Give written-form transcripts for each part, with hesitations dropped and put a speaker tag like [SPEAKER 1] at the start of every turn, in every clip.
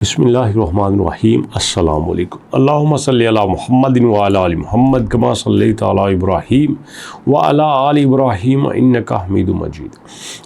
[SPEAKER 1] बिस्मिल्लाहिर्रहमानिर्रहीम अस्सलाम वालेकुम अल्लाहुम्मा सल्लि अला मुहम्मदिन व अला आलि मुहम्मद कमा सल्लैता अला इब्राहीम व अला आलि इब्राहीम इन्नका हमीदुम मजीद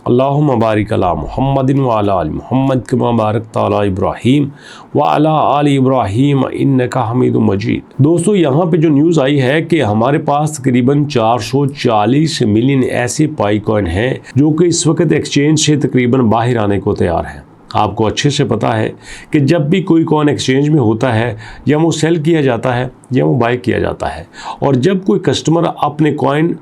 [SPEAKER 1] अल्लाहुम्मा बारिक अला मुहम्मदिन व अला आलि मुहम्मद कमा बारकता अला इब्राहीम व अला आलि इब्राहीम इन्नका हमीदुम मजीद। दोस्तों, यहाँ पे जो न्यूज़ आई है कि हमारे पास तकरीबन 440 मिलियन ऐसे पाई कॉइन हैं जो कि इस वक्त एक्सचेंज से तकरीबन बाहर आने को तैयार हैं। आपको अच्छे से पता है कि जब भी कोई कॉइन एक्सचेंज में होता है या वो सेल किया जाता है या वो बाय किया जाता है, और जब कोई कस्टमर अपने कॉइन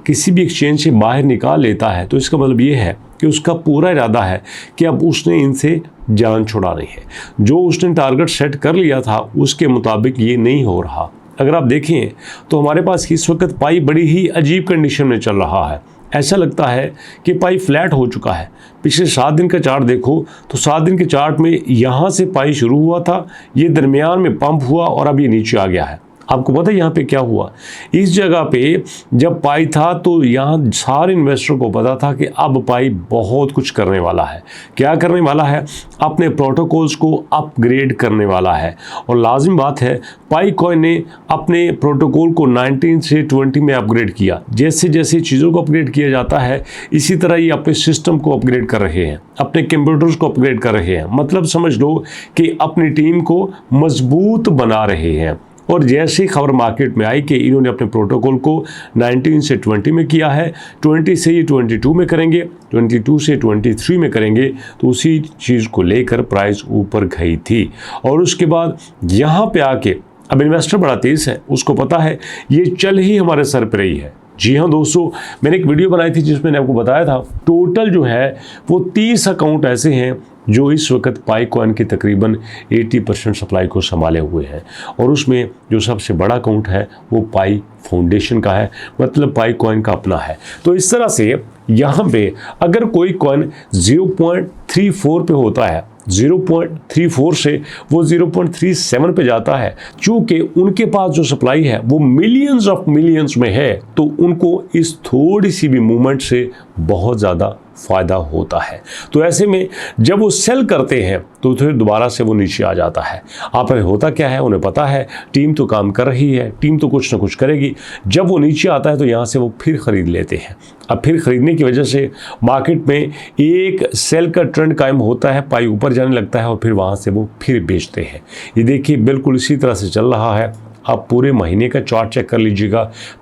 [SPEAKER 1] किसी भी एक्सचेंज से बाहर निकाल लेता है तो इसका मतलब ये है कि उसका पूरा इरादा है कि अब उसने इनसे जान छुड़ानी है। जो उसने टारगेट सेट कर लिया था उसके मुताबिक ये नहीं हो रहा। अगर आप देखें तो हमारे पास इस वक्त पाई बड़ी ही अजीब कंडीशन में चल रहा है। ऐसा लगता है कि पाई फ्लैट हो चुका है। पिछले 7 दिन का चार्ट देखो तो 7 दिन के चार्ट में यहाँ से पाई शुरू हुआ था, ये दरमियान में पंप हुआ और अब ये नीचे आ गया है। आपको पता है यहाँ पे क्या हुआ? इस जगह पे जब पाई था तो यहाँ सारे इन्वेस्टर को पता था कि अब पाई बहुत कुछ करने वाला है। क्या करने वाला है? अपने प्रोटोकॉल्स को अपग्रेड करने वाला है। और लाजिम बात है, पाई कॉइन ने अपने प्रोटोकॉल को 19 से 20 में अपग्रेड किया। जैसे जैसे चीज़ों को अपग्रेड किया जाता है इसी तरह ये अपने सिस्टम को अपग्रेड कर रहे हैं, अपने कंप्यूटर्स को अपग्रेड कर रहे हैं। मतलब समझ लो कि अपनी टीम को मजबूत बना रहे हैं। और जैसे खबर मार्केट में आई कि इन्होंने अपने प्रोटोकॉल को 19 से 20 में किया है, 20 से ये 22 में करेंगे, 22 से 23 में करेंगे, तो उसी चीज़ को लेकर प्राइस ऊपर गई थी। और उसके बाद यहाँ पे आके अब इन्वेस्टर बड़ा तेज़ है, उसको पता है ये चल ही हमारे सर पर रही है। जी हाँ दोस्तों, मैंने एक वीडियो बनाई थी जिसमें मैंने आपको बताया था टोटल जो है वो 30 अकाउंट ऐसे हैं जो इस वक्त पाई कॉइन की तकरीबन 80% सप्लाई को संभाले हुए हैं। और उसमें जो सबसे बड़ा अकाउंट है वो पाई फाउंडेशन का है, मतलब पाई कॉइन का अपना है। तो इस तरह से यहाँ पे अगर कोई कॉइन 0.34 पे होता है, 0.34 से वो 0.37 पे जाता है, चूँकि उनके पास जो सप्लाई है वो मिलियंस ऑफ मिलियंस में है, तो उनको इस थोड़ी सी भी मूवमेंट से बहुत ज़्यादा फ़ायदा होता है। तो ऐसे में जब वो सेल करते हैं तो फिर दोबारा से वो नीचे आ जाता है। आप होता क्या है, उन्हें पता है टीम तो काम कर रही है, टीम तो कुछ ना कुछ करेगी। जब वो नीचे आता है तो यहाँ से वो फिर ख़रीद लेते हैं। अब फिर ख़रीदने की वजह से मार्केट में एक सेल का ट्रेंड कायम होता है, पाई ऊपर जाने लगता है और फिर वहाँ से वो फिर बेचते हैं। ये देखिए बिल्कुल इसी तरह से चल रहा है। आप पूरे महीने का चार्ट चेक कर लीजिएगा,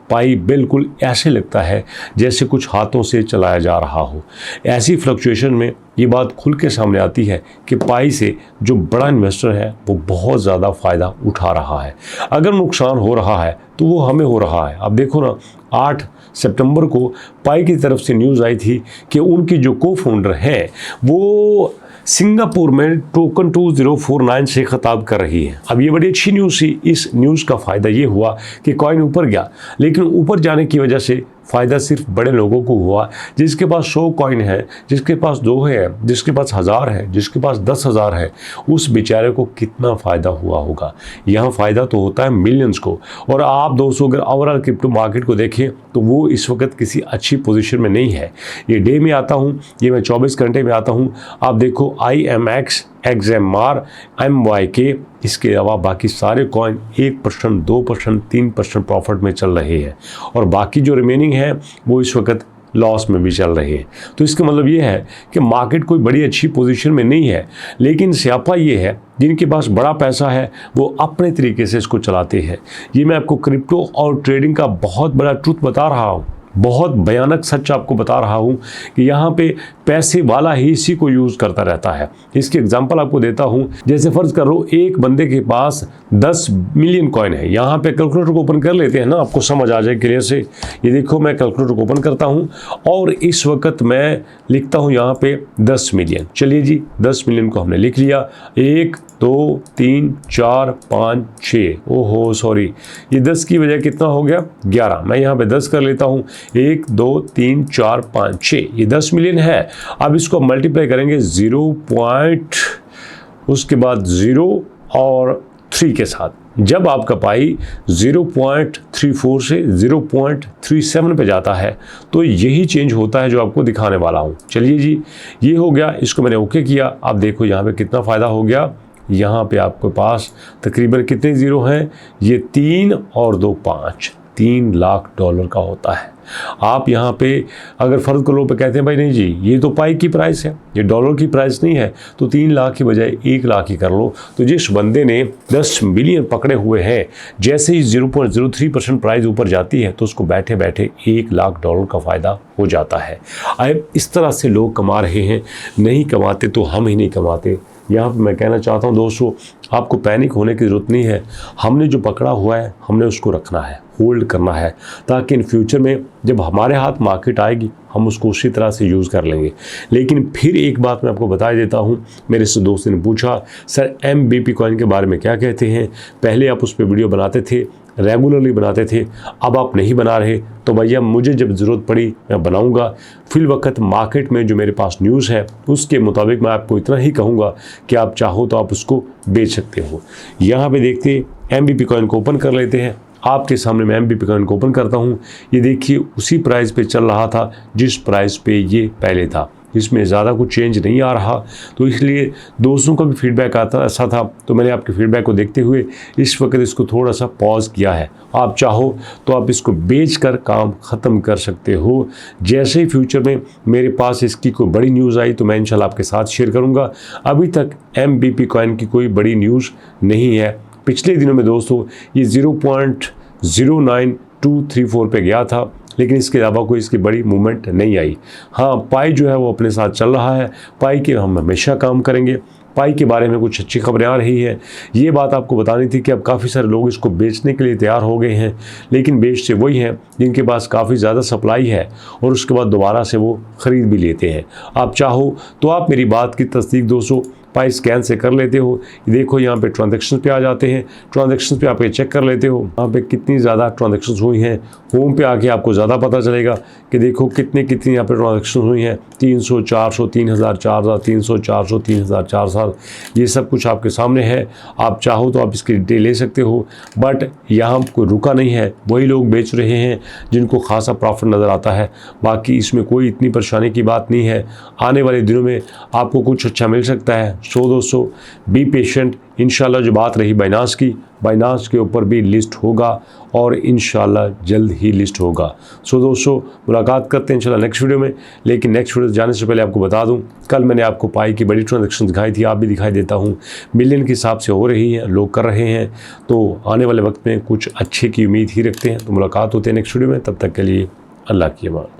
[SPEAKER 1] पाई बिल्कुल ऐसे लगता है जैसे कुछ हाथों से चलाया जा रहा हो। ऐसी फ्लक्चुएशन में ये बात खुल के सामने आती है कि पाई से जो बड़ा इन्वेस्टर है वो बहुत ज़्यादा फ़ायदा उठा रहा है। अगर नुकसान हो रहा है तो वो हमें हो रहा है। अब देखो ना, 8 सितंबर को पाई की तरफ से न्यूज़ आई थी कि उनकी जो को फाउंडर है वो सिंगापुर में टोकन 2049 से खिताब कर रही है। अब ये बड़ी अच्छी न्यूज़ थी। इस न्यूज़ का फ़ायदा ये हुआ कि कॉइन ऊपर गया, लेकिन ऊपर जाने की वजह से फ़ायदा सिर्फ बड़े लोगों को हुआ। जिसके पास 100 कॉइन है, जिसके पास 2 है, जिसके पास 1000 है, जिसके पास 10,000 है, उस बेचारे को कितना फ़ायदा हुआ होगा। यहाँ फ़ायदा तो होता है मिलियंस को। और आप दोस्तों अगर ओवरऑल क्रिप्टो मार्केट को देखें तो वो इस वक्त किसी अच्छी पोजीशन में नहीं है। ये डे में आता हूँ, ये मैं 24 घंटे में आता हूँ। आप देखो IMX, XMR, MYK, इसके अलावा बाकी सारे कॉइन 1%, 2%, 3% प्रॉफिट में चल रहे हैं, और बाकी जो रिमेनिंग है वो इस वक्त लॉस में भी चल रहे हैं। तो इसका मतलब ये है कि मार्केट कोई बड़ी अच्छी पोजीशन में नहीं है, लेकिन स्यापा ये है जिनके पास बड़ा पैसा है वो अपने तरीके से इसको चलाते हैं। ये मैं आपको क्रिप्टो और ट्रेडिंग का बहुत बड़ा ट्रुथ बता रहा हूँ, बहुत भयानक सच आपको बता रहा हूँ कि यहाँ पे पैसे वाला ही इसी को यूज़ करता रहता है। इसकी एग्जांपल आपको देता हूँ। जैसे फ़र्ज़ करो एक बंदे के पास 10 मिलियन कॉइन है। यहाँ पे कैलकुलेटर को ओपन कर लेते हैं ना, आपको समझ आ जाए क्लियर से। ये देखो मैं कैलकुलेटर को ओपन करता हूँ और इस वक्त मैं लिखता हूँ यहाँ पे 10 मिलियन। चलिए जी, 10 मिलियन को हमने लिख लिया। 1 2 3 4 5 6, ओहो सॉरी, ये 10 की वजह कितना हो गया? 11। मैं यहाँ पे 10 कर लेता हूँ। 1 2 3 4 5 6, ये 10 मिलियन है। अब इसको मल्टीप्लाई करेंगे उसके बाद 0 और 3 के साथ। जब आपका पाई 0.34 से 0.37 पे जाता है तो यही चेंज होता है जो आपको दिखाने वाला हूँ। चलिए जी, ये हो गया, इसको मैंने ओके किया। आप देखो यहाँ पे कितना फ़ायदा हो गया, यहाँ पे आपके पास तकरीबन कितने ज़ीरो हैं, ये 3 और 2 5, $3 लाख का होता है। आप यहाँ पे अगर फ़र्ज करो पे कहते हैं भाई नहीं जी ये तो पाई की प्राइस है, ये डॉलर की प्राइस नहीं है, तो 3 लाख की बजाय 1 लाख ही कर लो। तो जिस बंदे ने 10 मिलियन पकड़े हुए हैं, जैसे ही 0.03% प्राइस ऊपर जाती है तो उसको बैठे बैठे $1 लाख का फ़ायदा हो जाता है। अब इस तरह से लोग कमा रहे हैं, नहीं कमाते तो हम ही नहीं कमाते। यहाँ पर मैं कहना चाहता हूँ दोस्तों, आपको पैनिक होने की ज़रूरत नहीं है। हमने जो पकड़ा हुआ है हमने उसको रखना है, होल्ड करना है, ताकि इन फ्यूचर में जब हमारे हाथ मार्केट आएगी हम उसको उसी तरह से यूज़ कर लेंगे। लेकिन फिर एक बात मैं आपको बता देता हूँ, मेरे से दोस्त ने पूछा सर MBP कॉइन के बारे में क्या कहते हैं, पहले आप उस पर वीडियो बनाते थे, रेगुलरली बनाते थे, अब आप नहीं बना रहे, तो भैया मुझे जब ज़रूरत पड़ी मैं बनाऊंगा। फिल वक्त मार्केट में जो मेरे पास न्यूज़ है उसके मुताबिक मैं आपको इतना ही कहूँगा कि आप चाहो तो आप उसको बेच सकते हो। यहाँ पे देखते MBP कॉइन को ओपन कर लेते हैं। आपके सामने मैं MBP कॉइन को ओपन करता हूँ। ये देखिए उसी प्राइस पे चल रहा था जिस प्राइस पे ये पहले था, इसमें ज़्यादा कुछ चेंज नहीं आ रहा। तो इसलिए दोस्तों का भी फीडबैक आता ऐसा था, तो मैंने आपके फीडबैक को देखते हुए इस वक्त इसको थोड़ा सा पॉज किया है। आप चाहो तो आप इसको बेचकर काम ख़त्म कर सकते हो। जैसे ही फ्यूचर में मेरे पास इसकी कोई बड़ी न्यूज़ आई तो मैं इंशाल्लाह आपके साथ शेयर करूँगा। अभी तक MBP कॉइन की कोई बड़ी न्यूज़ नहीं है। पिछले दिनों में दोस्तों ये 0.09234 पे गया था, लेकिन इसके अलावा कोई इसकी बड़ी मूवमेंट नहीं आई। हाँ, पाई जो है वो अपने साथ चल रहा है। पाई के हम हमेशा काम करेंगे। पाई के बारे में कुछ अच्छी खबरें आ रही है, ये बात आपको बतानी थी कि अब काफ़ी सारे लोग इसको बेचने के लिए तैयार हो गए हैं, लेकिन बेचते वही हैं जिनके पास काफ़ी ज़्यादा सप्लाई है और उसके बाद दोबारा से वो ख़रीद भी लेते हैं। आप चाहो तो आप मेरी बात की तस्दीक दोस्तों पाई स्कैन से कर लेते हो। देखो यहाँ पे ट्रांजैक्शन पे आ जाते हैं, ट्रांजैक्शन पे आप ये चेक कर लेते हो यहाँ पे कितनी ज़्यादा ट्रांजैक्शन हुई हैं। होम पे आके आपको ज़्यादा पता चलेगा कि देखो कितनी यहाँ पे ट्रांजैक्शन हुई हैं, 300, 400, 3000, 4000, 300, 400, 3000, 4000, ये सब कुछ आपके सामने है। आप चाहो तो आप इसकी डिटेल ले सकते हो, बट यहाँ कोई रुका नहीं है, वही लोग बेच रहे हैं जिनको खासा प्रॉफिट नज़र आता है। बाकी इसमें कोई इतनी परेशानी की बात नहीं है। आने वाले दिनों में आपको कुछ अच्छा मिल सकता है। सो दोस्तों बी पेशेंट, इंशाल्लाह जो बात रही बाइनांस की, बाइनांस के ऊपर भी लिस्ट होगा और इंशाल्लाह जल्द ही लिस्ट होगा। सो दोस्तों मुलाकात करते हैं इंशाल्लाह नेक्स्ट वीडियो में। लेकिन नेक्स्ट वीडियो जाने से पहले आपको बता दूं, कल मैंने आपको पाई की बड़ी ट्रांजैक्शन दिखाई थी, आप भी दिखाई देता हूं, मिलियन के हिसाब से हो रही है, लोग कर रहे हैं। तो आने वाले वक्त में कुछ अच्छे की उम्मीद ही रखते हैं। तो मुलाकात होती है नेक्स्ट वीडियो में, तब तक के लिए अल्लाह की अमान।